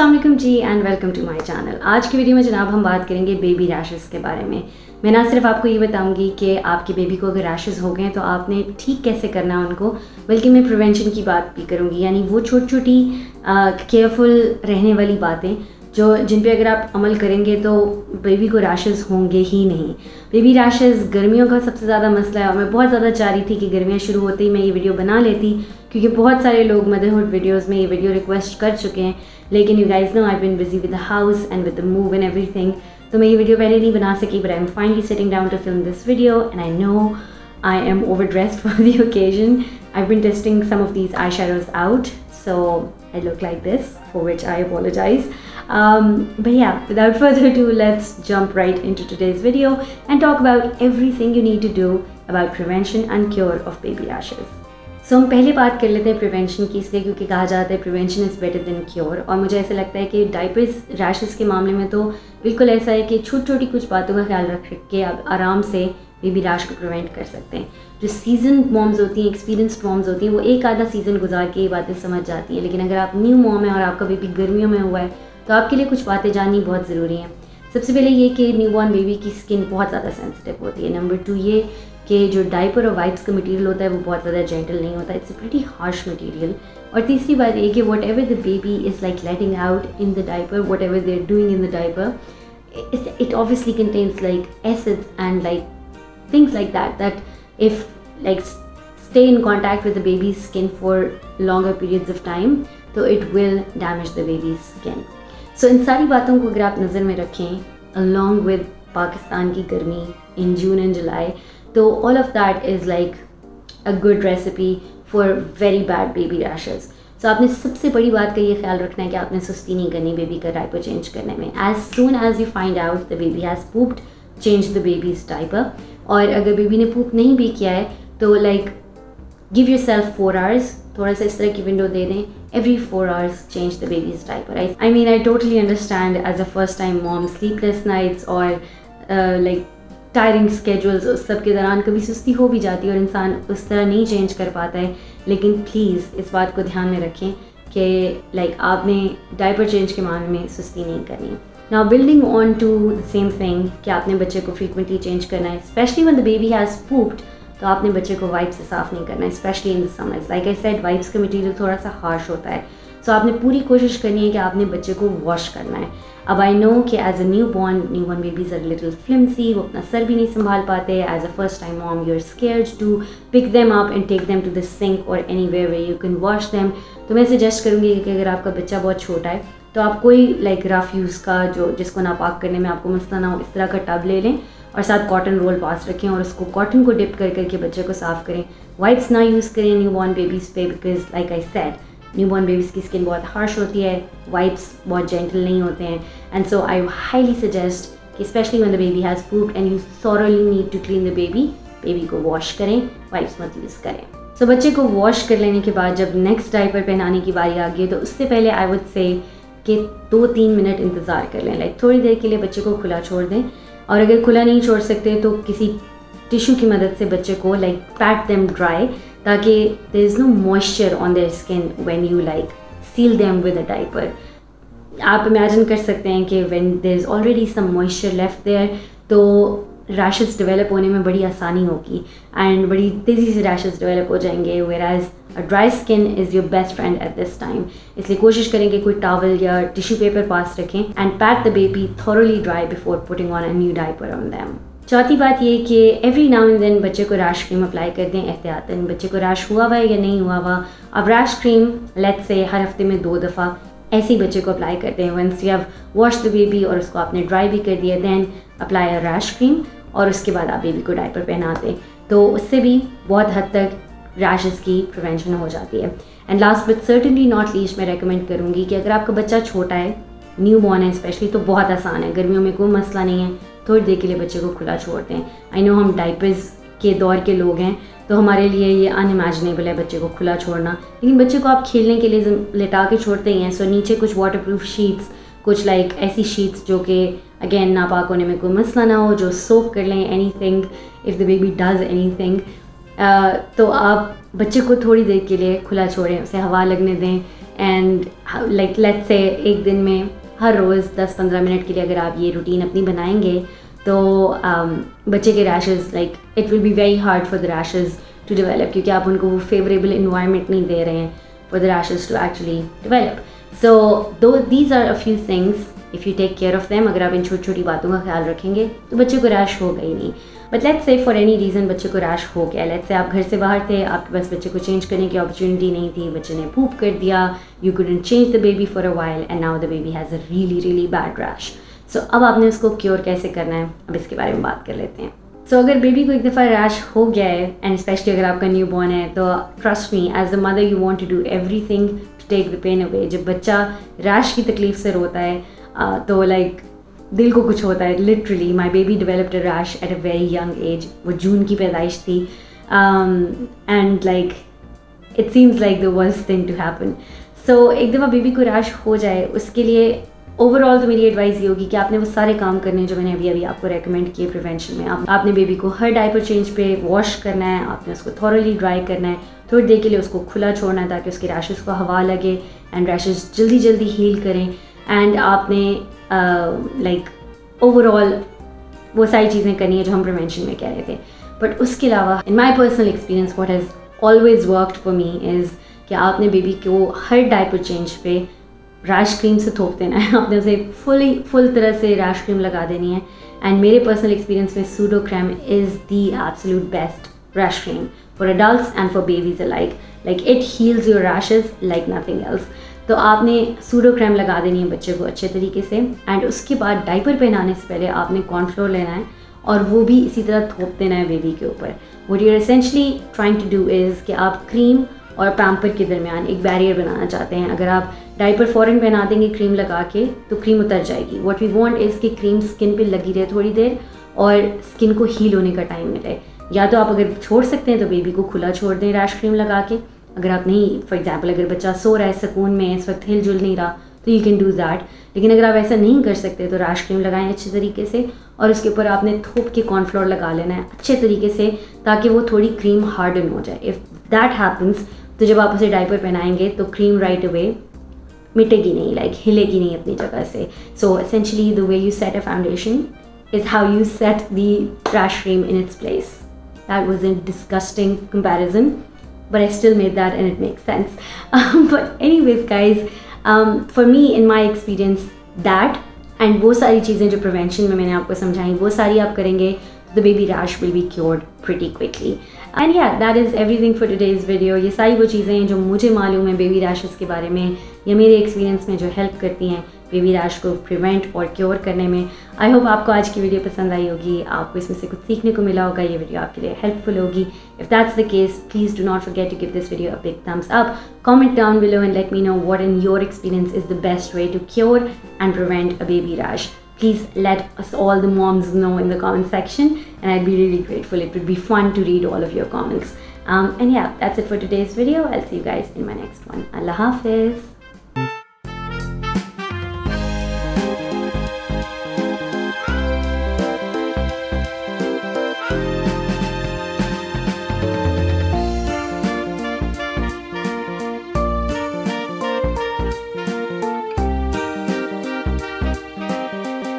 अस्सलाम वालेकुम जी and welcome to my channel. आज की वीडियो में जनाब हम बात करेंगे बेबी रैशेस के बारे में। मैं ना सिर्फ आपको ये बताऊंगी कि आपके बेबी को अगर रैशेस हो गए तो आपने ठीक कैसे करना है उनको, बल्कि मैं प्रिवेंशन की बात भी करूंगी, यानी वो छोटी छोटी केयरफुल रहने वाली बातें जिन पे अगर आप अमल करेंगे तो बेबी को रैशेस होंगे ही नहीं। बेबी रैशेस गर्मियों का सबसे ज़्यादा मसला है और मैं बहुत ज़्यादा चाह रही थी कि गर्मियाँ शुरू होते ही मैं ये वीडियो बना लेती, क्योंकि बहुत सारे लोग मदरहुड वीडियोस में ये वीडियो रिक्वेस्ट कर चुके हैं। लेकिन you guys know I been busy with the house and with the move and everything, तो मैं ये वीडियो पहले नहीं बना सकी, but I am finally sitting down to film this video and I know I am overdressed for the occasion. I've been testing some of these eyeshadows out, so I look like this, for which I apologize. But yeah, without further ado, let's jump right into today's video and talk about everything you need to do about prevention and cure of baby rashes. So हम पहले बात कर लेते हैं prevention की, इसलिए क्योंकि कहा जाता है prevention is better than cure. और मुझे ऐसा लगता है कि डायपर्स रैशेस के मामले में तो बिल्कुल ऐसा है कि छोटी छोटी कुछ बातों का ख्याल रख के आप आराम से बेबी रैश को प्रिवेंट कर सकते हैं। जो सीजन मॉम्स होती हैं, एक्सपीरियंस्ड मॉम्स होती हैं, वो एक आधा सीज़न गुजार के ये बातें समझ जाती हैं। लेकिन अगर आप न्यू मॉम है और आपका बेबी गर्मियों में हुआ है तो आपके लिए कुछ बातें जाननी बहुत ज़रूरी हैं। सबसे पहले ये कि न्यूबॉर्न बेबी की स्किन बहुत ज़्यादा सेंसिटिव होती है। नंबर 2 ये कि जो डायपर और वाइप्स का मटेरियल होता है वो बहुत ज़्यादा जेंटल नहीं होता, it's a pretty harsh material. और तीसरी बात ये कि whatever the baby is like letting out in the diaper, whatever they are doing in the diaper, it obviously contains like acids and like things like that if like stay in contact with the baby's skin for longer periods of time, so it will damage the baby's skin. So इन सारी बातों को अगर आप नज़र में रखें along with Pakistan की गर्मी in June and July, तो all of that is like a good recipe for very bad baby rashes. So आपने सबसे बड़ी बात का ये ख्याल रखना है कि आपने सुस्ती नहीं करनी बेबी का डायपर चेंज करने में। As soon as you find out the baby has pooped, change the baby's diaper. और अगर बेबी ने पूप नहीं भी किया है तो लाइक गिव योरसेल्फ 4 hours, थोड़ा सा इस तरह की विंडो दे दें, every 4 hours change the baby's diaper. I mean I totally understand as a first time mom, sleepless nights और like टायरिंग स्केड्यूल्स, उस सब के दौरान कभी सुस्ती हो भी जाती है और इंसान उस तरह नहीं चेंज कर पाता है। लेकिन प्लीज़ इस बात को ध्यान में रखें कि लाइक आपने डायपर चेंज के मामले में सुस्ती नहीं करनी। Now building on to the same thing कि आपने बच्चे को फ्रीक्वेंटली चेंज करना है, specially when the baby has pooped, तो आपने बच्चे को वाइप्स से साफ़ नहीं करना है, specially in the summers. Like I said, wipes का मटीरियल थोड़ा सा हार्श होता है, सो आपने पूरी कोशिश करनी है कि आपने बच्चे को वॉश करना है। अब आई नो कि as a new born babies are little flimsy, वो अपना सर भी नहीं संभाल पाते। As a first time mom you are scared to pick them up and take them to the sink और anywhere where you can wash them. तो मैं सजेस्ट करूँगी कि अगर आपका बच्चा बहुत छोटा है तो आप कोई लाइक रफ़ यूज़ का जो जिसको नापाक करने में आपको मसला ना हो, इस तरह का टब ले लें और साथ कॉटन रोल पास रखें और उसको कॉटन को डिप कर करके बच्चे को साफ़ करें। वाइप्स ना यूज़ करें न्यू बॉर्न बेबीज़ पे, because like I said newborn babies की स्किन बहुत हार्श होती है, वाइप्स बहुत जेंटल नहीं होते हैं। And so I highly suggest कि specially when the baby has pooped and you thoroughly need to clean the baby को वॉश करें, वाइप्स मत यूज़ करें। सो बच्चे को वॉश कर लेने के बाद जब नेक्स्ट डायपर पहनाने की बारी आ गई तो उससे पहले आई वुड से कि 2-3 मिनट इंतज़ार कर लें, लाइक थोड़ी देर के लिए बच्चे को खुला छोड़ दें। और अगर खुला नहीं छोड़ सकते तो किसी टिश्यू की मदद से बच्चे को लाइक पैट देम ड्राई, ताकि there is no moisture on their skin when you like seal them with a diaper. आप इमेजिन कर सकते हैं कि when there is already some moisture left there तो रैशेस डेवलप होने में बड़ी आसानी होगी एंड बड़ी तेज़ी से रैशेस डेवलप हो जाएंगे, whereas a dry skin is your best friend at this time. इसलिए कोशिश करें कि कोई टॉवल या टिश्यू पेपर पास रखें and PAT the baby thoroughly dry before putting on a new diaper on them. चौथी बात ये कि एवरी नाउ एंड देन बच्चे को रैश क्रीम अप्लाई कर दें एहतियातन। बच्चे को रैश हुआ हुआ है या नहीं हुआ हुआ, अब रैश क्रीम लेट्स से हर हफ्ते में 2 दफ़ा ऐसे ही बच्चे को अप्लाई करते हैं। Once you have wash the baby और उसको आपने ड्राई भी कर दिया, then apply a rash cream और उसके बाद आप बेबी को डायपर पहनाते हैं, तो उससे भी बहुत हद तक रैशेस की प्रिवेंशन हो जाती है। And last but certainly not least मैं रेकमेंड करूँगी कि अगर आपका बच्चा छोटा है, न्यू बॉर्न है स्पेशली, तो बहुत आसान है, गर्मियों में कोई मसला नहीं है, थोड़ी देर के लिए बच्चे को खुला छोड़ते हैं। आई नो हम डाइपर्स के दौर के लोग हैं तो हमारे लिए ये अनइमेजिनेबल है बच्चे को खुला छोड़ना, लेकिन बच्चे को आप खेलने के लिए लिटा के छोड़ते ही हैं। सो नीचे कुछ वाटरप्रूफ शीट्स, कुछ लाइक ऐसी शीट्स जो कि अगेन नापाक होने में कोई मसला ना हो, जो सोक कर लें anything if the baby does anything, तो आप बच्चे को थोड़ी देर के लिए खुला छोड़ें, उसे हवा लगने दें एंड लाइक लेट्स से एक दिन में हर रोज़ 10-15 मिनट के लिए अगर आप ये रूटीन अपनी बनाएंगे तो बच्चे के rashes like it will be very hard for the rashes to develop, क्योंकि आप उनको वो फेवरेबल इन्वायरमेंट नहीं दे रहे हैं for the rashes to actually develop. So though these are a few things, if you take care of them, अगर आप इन छोटी छोटी बातों का ख्याल रखेंगे तो बच्चे को रैश होगा ही नहीं. But let's say for any reason बच्चे को रैश हो गया, लेट्स से आप घर से बाहर थे, आपके पास बच्चे को चेंज करने की अपॉर्चुनिटी नहीं थी, बच्चे ने पूप कर दिया, you couldn't change the baby for a while and now the baby has a really bad rash. So अब आपने उसको क्योर कैसे करना है, अब इसके बारे में बात कर लेते हैं. सो अगर बेबी को एक दफ़ा रैश हो गया है, एंड स्पेशली अगर आपका न्यू बॉर्न है, तो trust me as a mother you want to do everything to take the pain away. जब बच्चा रैश की तकलीफ से रोता है तो लाइक दिल को कुछ होता है. Literally my baby developed a rash at a very young age. वो जून की पैदाइश थी and like it seems like the worst thing to happen. So एक दफ़ा बेबी को रैश हो जाए, उसके लिए ओवरऑल तो मेरी एडवाइस ये होगी कि आपने वो सारे काम करने हैं जो मैंने अभी आपको रेकमेंड किए प्रिवेंशन में. आपने बेबी को हर डायपर चेंज पे वॉश करना है, आपने उसको थॉरली ड्राई करना है, थोड़ी देर के लिए उसको खुला छोड़ना है ताकि उसके रैशेज़ को हवा लगे एंड रैशेज़ जल्दी हील करें. एंड आपने लाइक ओवरऑल वो सारी चीज़ें करनी है जो हम प्रिवेंशन में कह रहे थे. बट उसके अलावा in my personal experience what has always worked for me is कि आपने बेबी को हर डायपर चेंज पे रैश क्रीम से थोप देना है. आपने उसे फुल तरह से रैश क्रीम लगा देनी है. एंड मेरे पर्सनल एक्सपीरियंस में Sudocrem is the absolute best rash cream for adults and for babies alike. Like it heals your rashes like nothing else. तो आपने सूडोक्रेम लगा देनी है बच्चे को अच्छे तरीके से. एंड उसके बाद डायपर पहनाने से पहले आपने कॉर्नफ्लोर लेना है और वो भी इसी तरह थोप देना है बेबी के ऊपर. What you are essentially trying to do is कि आप क्रीम और पैम्पर के दरमियान एक बैरियर बनाना चाहते हैं. अगर आप डायपर फ़ौरन पहना देंगे क्रीम लगा के तो क्रीम उतर जाएगी. व्हाट वी वांट इज़ कि क्रीम स्किन पे लगी रहे थोड़ी देर और स्किन को हील होने का टाइम मिले. या तो आप अगर छोड़ सकते हैं तो बेबी को खुला छोड़ दें रैश क्रीम लगा के. अगर आप नहीं, फॉर एग्जाम्पल अगर बच्चा सो रहा है सुकून में, इस वक्त हिल जुल नहीं रहा, तो यू कैन डू दैट. लेकिन अगर आप ऐसा नहीं कर सकते तो रैश क्रीम लगाएं अच्छे तरीके से और उसके ऊपर आपने थोप के कॉर्नफ्लोर लगा लेना है अच्छे तरीके से ताकि वो थोड़ी क्रीम हार्डन हो जाए. इफ़ दैट हैपन्स तो जब आप उसे डायपर पहनाएंगे तो क्रीम राइट अवे मिटेगी नहीं, लाइक हिलेगी नहीं अपनी जगह से. So essentially the way you set a foundation is how you set the rash cream in its place. That was a disgusting comparison but I still made that and it makes sense. But anyways guys, for me in my experience that and वो सारी चीज़ें जो prevention में मैंने आपको समझाई वो सारी आप करेंगे the baby rash will be cured pretty quickly. And yeah, that is everything for today's video. ये सारी वो चीज़ें हैं जो मुझे मालूम है बेबी रैशेस के बारे में या मेरे एक्सपीरियंस में जो हेल्प करती हैं बेबी रैश को प्रिवेंट और क्योर करने में. आई होप आपको आज की वीडियो पसंद आई होगी, आपको इसमें से कुछ सीखने को मिला होगा, ये वीडियो आपके लिए हेल्पफुल होगी. If that's the case please do not forget to give this video a big thumbs up. Comment down below and let me know what in your experience is the best way to cure and prevent a baby rash. Please let us all the moms know in the comment section and I'd be really grateful. It would be fun to read all of your comments. And yeah, that's it for today's video. I'll see you guys in my next one. Allah Hafiz.